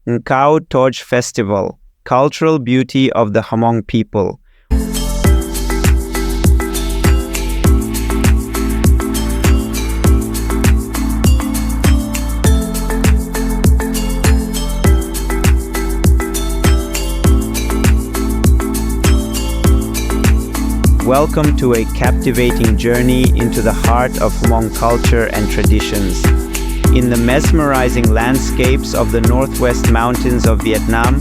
Nqau Toj Festival, cultural beauty of the Hmong people. Welcome to a captivating journey into the heart of Hmong culture and traditions. In the mesmerizing landscapes of the northwest mountains of Vietnam,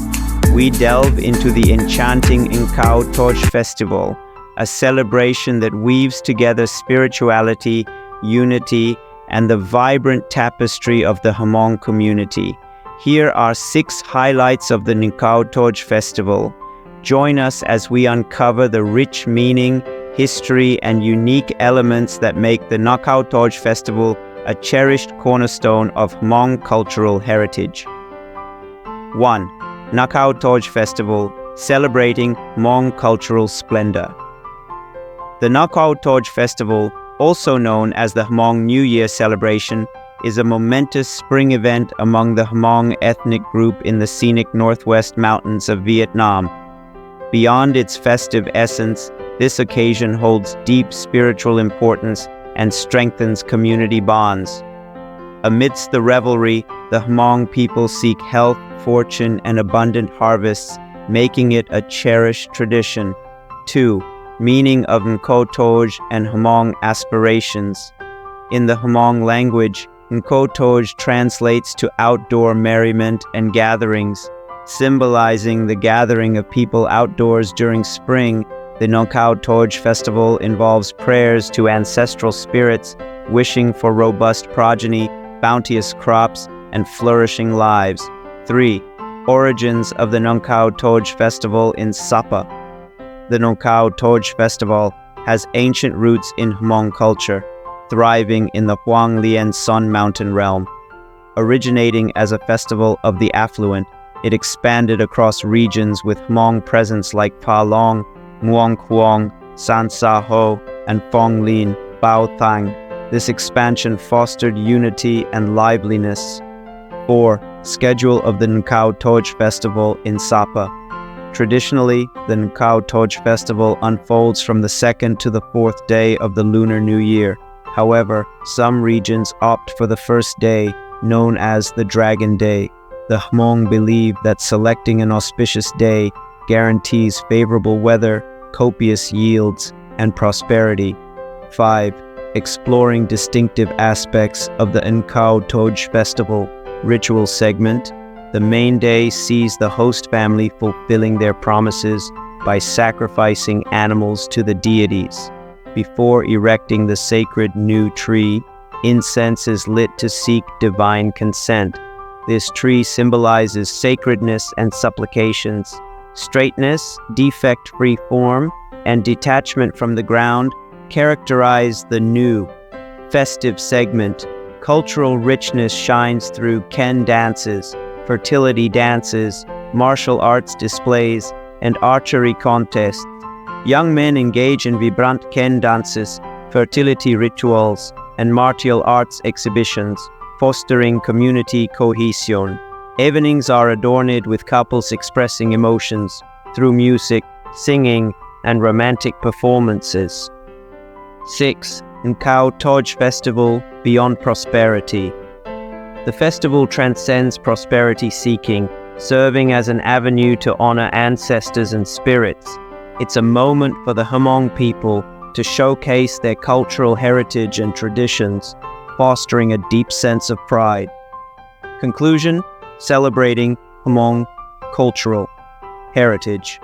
we delve into the enchanting Nqau Toj Festival, a celebration that weaves together spirituality, unity, and the vibrant tapestry of the Hmong community. Here are 6 highlights of the Nqau Toj Festival. Join us as we uncover the rich meaning, history, and unique elements that make the Nqau Toj Festival a cherished cornerstone of Hmong cultural heritage. 1. Nqau Toj Festival, celebrating Hmong cultural splendor. The Nqau Toj Festival, also known as the Hmong New Year celebration, is a momentous spring event among the Hmong ethnic group in the scenic northwest mountains of Vietnam. Beyond its festive essence, this occasion holds deep spiritual importance and strengthens community bonds. Amidst the revelry, the Hmong people seek health, fortune, and abundant harvests, making it a cherished tradition. 2. Meaning of Nqau Toj and Hmong aspirations. In the Hmong language, Nqau Toj translates to outdoor merriment and gatherings. Symbolizing the gathering of people outdoors during spring, the Nqau Toj Festival involves prayers to ancestral spirits, wishing for robust progeny, bounteous crops, and flourishing lives. 3. Origins of the Nqau Toj Festival in Sapa. The Nqau Toj Festival has ancient roots in Hmong culture, thriving in the Hoang Lien Son Mountain realm. Originating as a festival of the affluent, it expanded across regions with Hmong presence like Pa Long, Muong Kuong, San Sa Ho, and Phong Lin, Bao Thang. This expansion fostered unity and liveliness. 4. Schedule of the Nqau Toj Festival in Sapa. Traditionally, the Nqau Toj Festival unfolds from the 2nd to the 4th day of the Lunar New Year. However, some regions opt for the first day, known as the Dragon Day. The Hmong believe that selecting an auspicious day guarantees favorable weather, copious yields, and prosperity. 5. Exploring distinctive aspects of the Nqau Toj Festival ritual segment. The main day sees the host family fulfilling their promises by sacrificing animals to the deities. Before erecting the sacred new tree, incense is lit to seek divine consent. This tree symbolizes sacredness and supplications. Straightness, defect-free form, and detachment from the ground characterize the new, festive segment. Cultural richness shines through Ken dances, fertility dances, martial arts displays, and archery contests. Young men engage in vibrant Ken dances, fertility rituals, and martial arts exhibitions, fostering community cohesion. Evenings are adorned with couples expressing emotions through music, singing, and romantic performances. 6. Nqau Toj Festival, Beyond Prosperity. The festival transcends prosperity seeking, serving as an avenue to honor ancestors and spirits. It's a moment for the Hmong people to showcase their cultural heritage and traditions, fostering a deep sense of pride. Conclusion: celebrating Hmong cultural heritage.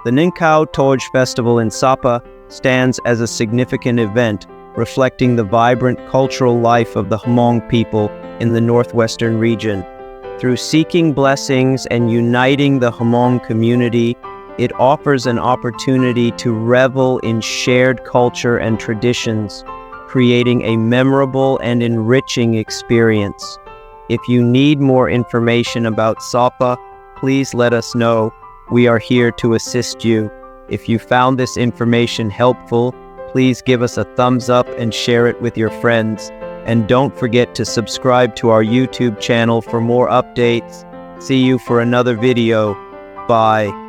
The Nqau Toj Festival in Sapa stands as a significant event, reflecting the vibrant cultural life of the Hmong people in the northwestern region. Through seeking blessings and uniting the Hmong community, it offers an opportunity to revel in shared culture and traditions, creating a memorable and enriching experience. If you need more information about Sapa, please let us know. We are here to assist you. If you found this information helpful, please give us a thumbs up and share it with your friends. And don't forget to subscribe to our YouTube channel for more updates. See you for another video. Bye.